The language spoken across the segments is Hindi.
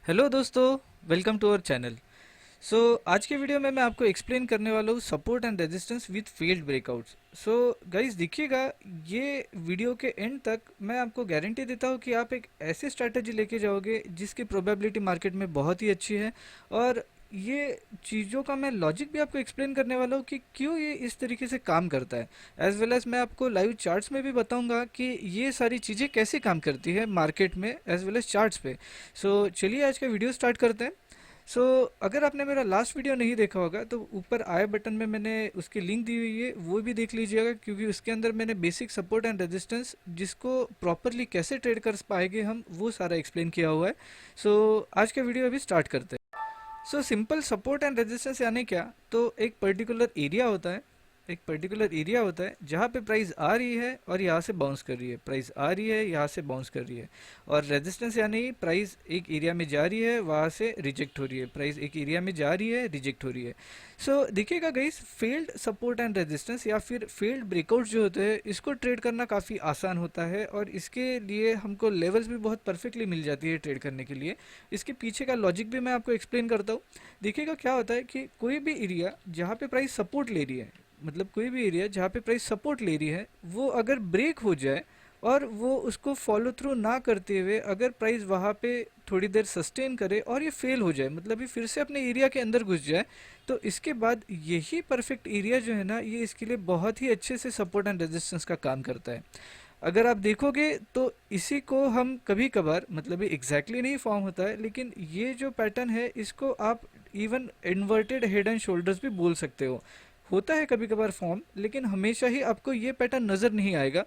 हेलो दोस्तों, वेलकम टू अवर चैनल। सो आज के वीडियो में मैं आपको एक्सप्लेन करने वाला हूँ support and resistance with failed breakouts. So guys देखिएगा, ये वीडियो के एंड तक मैं आपको गारंटी देता हूँ कि आप एक ऐसी स्ट्रैटेजी लेके जाओगे जिसकी प्रोबेबिलिटी मार्केट में बहुत ही अच्छी है। और ये चीज़ों का मैं लॉजिक भी आपको एक्सप्लेन करने वाला हूँ कि क्यों ये इस तरीके से काम करता है। एज वेल एज मैं आपको लाइव चार्ट्स में भी बताऊंगा कि ये सारी चीज़ें कैसे काम करती है मार्केट में एज वेल एज चार्ट्स पे। सो चलिए आज का वीडियो स्टार्ट करते हैं। अगर आपने मेरा लास्ट वीडियो नहीं देखा होगा तो ऊपर आई बटन में मैंने उसकी लिंक दी हुई है, वो भी देख लीजिएगा, क्योंकि उसके अंदर मैंने बेसिक सपोर्ट एंड रेजिस्टेंस जिसको प्रॉपरली कैसे ट्रेड कर पाएंगे हम, वो सारा एक्सप्लेन किया हुआ है। आज का वीडियो अभी स्टार्ट करते हैं। सिंपल सपोर्ट एंड रेजिस्टेंस यानी क्या, तो एक पर्टिकुलर एरिया होता है, एक पर्टिकुलर एरिया होता है जहाँ पे प्राइस आ रही है और यहाँ से बाउंस कर रही है, प्राइस आ रही है यहाँ से बाउंस कर रही है। और रेजिस्टेंस यानी प्राइस एक एरिया में जा रही है, वहाँ से रिजेक्ट हो रही है, प्राइस एक एरिया में जा रही है, रिजेक्ट हो रही है। देखिएगा guys, failed support and resistance या फिर फेल्ड ब्रेकआउट जो होते हैं, इसको ट्रेड करना काफ़ी आसान होता है और इसके लिए हमको लेवल्स भी बहुत परफेक्टली मिल जाती है ट्रेड करने के लिए। इसके पीछे का लॉजिक भी मैं आपको एक्सप्लेन करता हूँ। देखिएगा क्या होता है कि कोई भी एरिया जहाँ पे प्राइस सपोर्ट ले रही है, मतलब कोई भी एरिया जहाँ पे प्राइस सपोर्ट ले रही है, वो अगर ब्रेक हो जाए और वो उसको फॉलो थ्रू ना करते हुए अगर प्राइस वहाँ पे थोड़ी देर सस्टेन करे और ये फेल हो जाए, मतलब ये फिर से अपने एरिया के अंदर घुस जाए, तो इसके बाद यही परफेक्ट एरिया जो है ना, ये इसके लिए बहुत ही अच्छे से सपोर्ट एंड रेजिस्टेंस का काम करता है। अगर आप देखोगे तो इसी को हम कभी कभार, मतलब ये एग्जैक्टली नहीं फॉर्म होता है, लेकिन ये जो पैटर्न है इसको आप even inverted head and shoulders भी बोल सकते हो। होता है कभी कभार फॉर्म, लेकिन हमेशा ही आपको ये पैटर्न नज़र नहीं आएगा।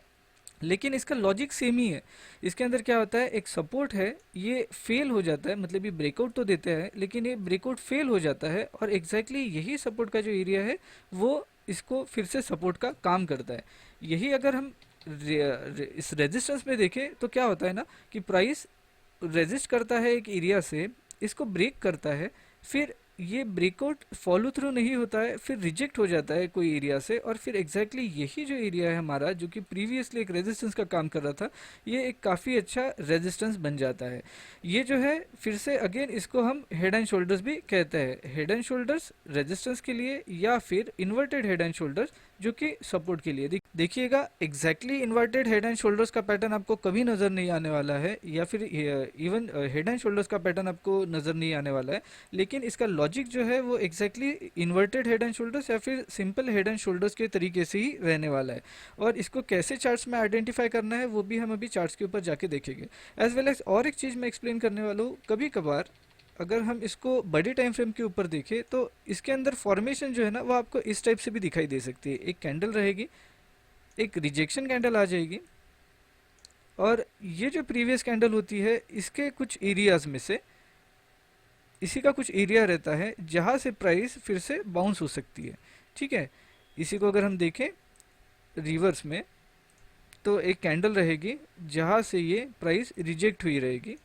लेकिन इसका लॉजिक सेम ही है। इसके अंदर क्या होता है, एक सपोर्ट है, ये फेल हो जाता है, मतलब ये ब्रेकआउट तो देते हैं लेकिन ये ब्रेकआउट फेल हो जाता है, और एग्जैक्टली यही सपोर्ट का जो एरिया है वो इसको फिर से सपोर्ट का काम करता है। यही अगर हम इस रेजिस्टेंस में देखें तो क्या होता है ना, कि प्राइस रेजिस्ट करता है एक एरिया से, इसको ब्रेक करता है, फिर ये ब्रेकआउट फॉलो थ्रू नहीं होता है, फिर रिजेक्ट हो जाता है कोई एरिया से, और फिर एग्जैक्टली यही जो एरिया है हमारा, जो कि प्रीवियसली एक रेजिस्टेंस का काम कर रहा था, ये एक काफ़ी अच्छा रेजिस्टेंस बन जाता है। ये जो है फिर से अगेन इसको हम हेड एंड शोल्डर्स भी कहते हैं। हेड एंड शोल्डर्स रेजिस्टेंस के लिए, या फिर इन्वर्टेड हेड एंड शोल्डर्स जो कि सपोर्ट के लिए। देखिएगा, exactly inverted head and shoulders का पैटर्न आपको कभी नज़र नहीं आने वाला है, या फिर इवन हेड एंड शोल्डर्स का पैटर्न आपको नज़र नहीं आने वाला है। लेकिन इसका लॉजिक जो है वो exactly inverted head and shoulders या फिर सिंपल हेड एंड शोल्डर्स के तरीके से ही रहने वाला है। और इसको कैसे चार्ट्स में आइडेंटिफाई करना है वो भी हम अभी चार्ट्स के ऊपर जाके देखेंगे। एज वेल एज और एक चीज़ मैं एक्सप्लेन करने वाला हूँ, कभी कभार अगर हम इसको बड़े टाइम फ्रेम के ऊपर देखें तो इसके अंदर फॉर्मेशन जो है ना, वो आपको इस टाइप से भी दिखाई दे सकती है। एक कैंडल रहेगी, एक रिजेक्शन कैंडल आ जाएगी, और ये जो प्रीवियस कैंडल होती है इसके कुछ एरियाज में से इसी का कुछ एरिया रहता है जहाँ से प्राइस फिर से बाउंस हो सकती है। ठीक है, इसी को अगर हम देखें रिवर्स में, तो एक कैंडल रहेगी जहाँ से ये प्राइस रिजेक्ट हुई रहेगी,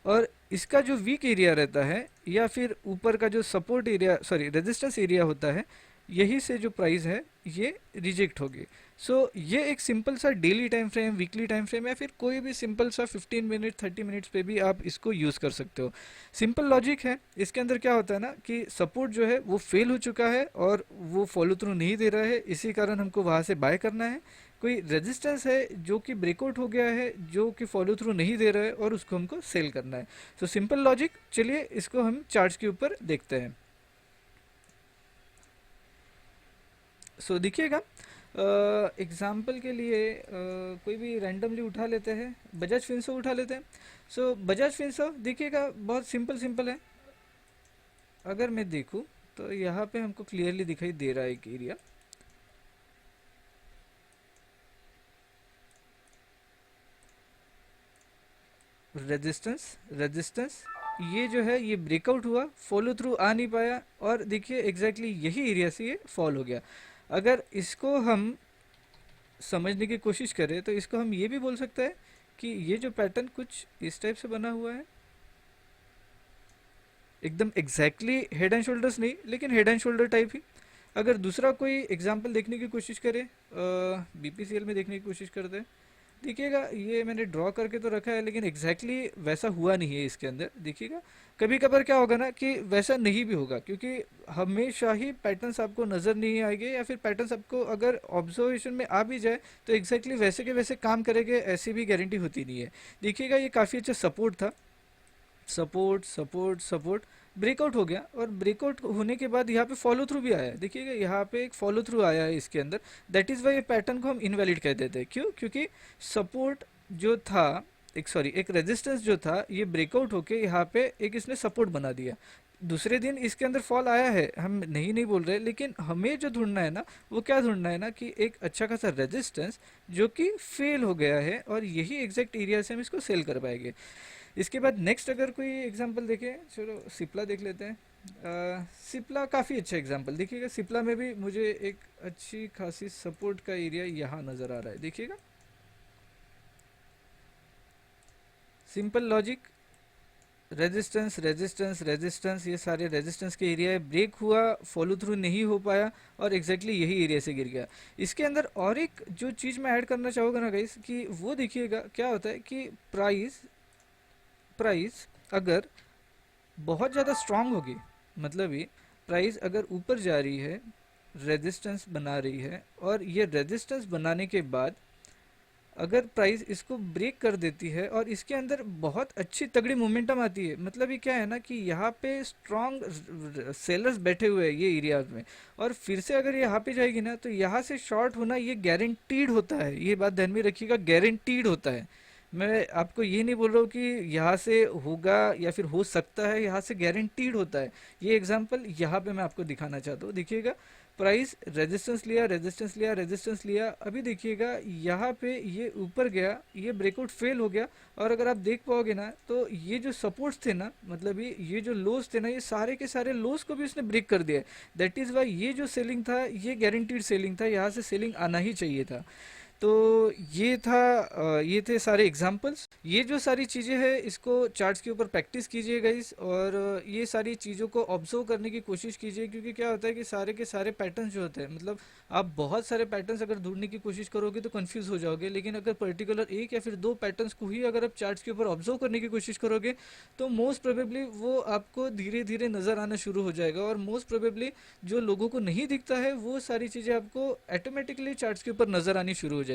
और इसका जो वीक एरिया रहता है या फिर ऊपर का जो support area, sorry resistance area होता है, यही से जो प्राइस है ये रिजेक्ट होगी। ये एक सिंपल सा daily time frame, weekly time frame, या फिर कोई भी सिंपल सा 15 मिनट 30 मिनट्स पे भी आप इसको यूज़ कर सकते हो। सिंपल लॉजिक है। इसके अंदर क्या होता है ना, कि सपोर्ट जो है वो फेल हो चुका है और वो फॉलो थ्रू नहीं दे रहा है, इसी कारण हमको वहाँ से बाय करना है। कोई रेजिस्टेंस है जो कि ब्रेकआउट हो गया है, जो कि फॉलो थ्रू नहीं दे रहा है, और उसको हमको सेल करना है। Simple logic. चलिए इसको हम चार्ट्स के ऊपर देखते हैं। देखिएगा, एग्जाम्पल के लिए कोई भी रैंडमली उठा लेते हैं, बजाज फिंसो उठा लेते हैं। बजाज फिंसो देखिएगा, बहुत सिंपल सिंपल है। अगर मैं देखूं तो यहाँ पे हमको क्लियरली दिखाई दे रहा है एक एरिया, रेजिस्टेंस रेजिस्टेंस, ये जो है ये ब्रेकआउट हुआ, फॉलो थ्रू आ नहीं पाया, और देखिए एग्जैक्टली यही एरिया से ये फॉल हो गया। अगर इसको हम समझने की कोशिश करें तो इसको हम ये भी बोल सकते हैं कि ये जो पैटर्न कुछ इस टाइप से बना हुआ है, एकदम एग्जैक्टली हेड एंड शोल्डर्स नहीं, लेकिन हेड एंड शोल्डर टाइप ही। अगर दूसरा कोई एग्जांपल देखने की कोशिश करें, बीपीसीएल में देखने की कोशिश करते हैं, देखिएगा ये मैंने ड्रॉ करके तो रखा है, लेकिन एग्जैक्टली वैसा हुआ नहीं है इसके अंदर। देखिएगा कभी कभार क्या होगा ना कि वैसा नहीं भी होगा, क्योंकि हमेशा ही पैटर्न्स आपको नज़र नहीं आएंगे, या फिर पैटर्न्स आपको अगर ऑब्जर्वेशन में आ भी जाए तो एग्जैक्टली वैसे के वैसे काम करेंगे, ऐसी भी गारंटी होती नहीं है। देखिएगा ये काफ़ी अच्छा सपोर्ट था, सपोर्ट सपोर्ट सपोर्ट, ब्रेकआउट हो गया, और ब्रेकआउट होने के बाद यहाँ पे फॉलो थ्रू भी आया है। देखिएगा यहाँ पे एक फॉलो थ्रू आया है इसके अंदर। दैट इज़ वाई ये पैटर्न को हम इनवैलिड कह देते हैं। क्यों? क्योंकि सपोर्ट जो था, एक सॉरी एक रेजिस्टेंस जो था, ये ब्रेकआउट होके यहाँ पे एक इसने सपोर्ट बना दिया। दूसरे दिन इसके अंदर फॉल आया है, हम नहीं बोल रहे, लेकिन हमें जो ढूंढना है ना, वो क्या ढूंढना है ना कि एक अच्छा खासा रेजिस्टेंस जो कि फेल हो गया है, और यही एग्जैक्ट एरिया से हम इसको सेल कर पाएंगे। इसके बाद नेक्स्ट अगर कोई एग्जांपल देखें, चलो सिप्ला देख लेते हैं। सिप्ला काफ़ी अच्छा एग्जांपल। देखिएगा सिप्ला में भी मुझे एक अच्छी खासी सपोर्ट का एरिया यहाँ नज़र आ रहा है। देखिएगा simple logic, resistance resistance resistance, ये सारे रेजिस्टेंस के एरिया है, ब्रेक हुआ, फॉलो थ्रू नहीं हो पाया, और एग्जैक्टली यही एरिया से गिर गया। इसके अंदर और एक जो चीज़ मैं ऐड करना चाहूँगा ना गाइस, कि वो देखिएगा क्या होता है कि प्राइस प्राइस अगर बहुत ज़्यादा स्ट्रांग होगी, मतलब ये प्राइस अगर ऊपर जा रही है, रेजिस्टेंस बना रही है, और ये रेजिस्टेंस बनाने के बाद अगर प्राइस इसको ब्रेक कर देती है और इसके अंदर बहुत अच्छी तगड़ी मोमेंटम आती है, मतलब ये क्या है ना कि यहाँ पे स्ट्रॉन्ग सेलर्स बैठे हुए हैं ये एरिया में, और फिर से अगर यहाँ पे जाएगी ना तो यहाँ से शॉर्ट होना ये गारंटीड होता है। ये बात ध्यान में रखिएगा, गारंटीड होता है। मैं आपको ये नहीं बोल रहा हूँ कि यहाँ से होगा या फिर हो सकता है, यहाँ से गारंटीड होता है। ये एग्जांपल यहाँ पे मैं आपको दिखाना चाहता हूँ। देखिएगा प्राइस रेजिस्टेंस लिया, रेजिस्टेंस लिया, रेजिस्टेंस लिया, अभी देखिएगा यहाँ पे ये ऊपर गया, ये ब्रेकआउट फेल हो गया, और अगर आप देख पाओगे ना तो ये जो सपोर्ट्स थे ना, मतलब ये जो लोस थे ना, ये सारे के सारे लोस को भी उसने ब्रेक कर दिया है। दैट इज़ वाई ये जो सेलिंग था ये गारंटीड सेलिंग था, यहाँ से सेलिंग आना ही चाहिए था। तो ये था ये थे सारे एग्जांपल्स। ये जो सारी चीज़ें हैं इसको चार्ट्स के ऊपर प्रैक्टिस कीजिए गाइस, और ये सारी चीज़ों को ऑब्जर्व करने की कोशिश कीजिए, क्योंकि क्या होता है कि सारे के सारे पैटर्न्स जो होते हैं, मतलब आप बहुत सारे पैटर्न्स अगर ढूंढने की कोशिश करोगे तो कंफ्यूज हो जाओगे, लेकिन अगर पर्टिकुलर एक या फिर दो पैटर्न्स को ही अगर आप चार्ट्स के ऊपर ऑब्जर्व करने की कोशिश करोगे तो मोस्ट प्रोबेबली वो आपको धीरे धीरे नज़र आना शुरू हो जाएगा, और मोस्ट प्रोबेबली जो लोगों को नहीं दिखता है वो सारी चीज़ें आपको ऑटोमेटिकली चार्ट्स के ऊपर नज़र आनी शुरू हो जाएगी।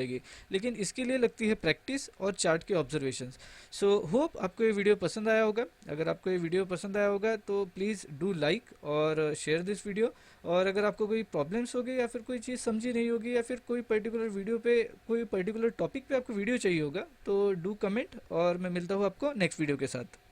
लेकिन इसके लिए लगती है प्रैक्टिस और चार्ट के ऑब्जर्वेशंस। सो होप आपको ये वीडियो पसंद आया होगा। अगर आपको ये वीडियो पसंद आया होगा तो प्लीज़ डू लाइक और शेयर दिस वीडियो। और अगर आपको कोई प्रॉब्लम्स होगी या फिर कोई चीज़ समझी नहीं होगी या फिर कोई पर्टिकुलर वीडियो पे कोई पर्टिकुलर टॉपिक पे आपको वीडियो चाहिए होगा तो डू कमेंट, और मैं मिलता हूँ आपको नेक्स्ट वीडियो के साथ।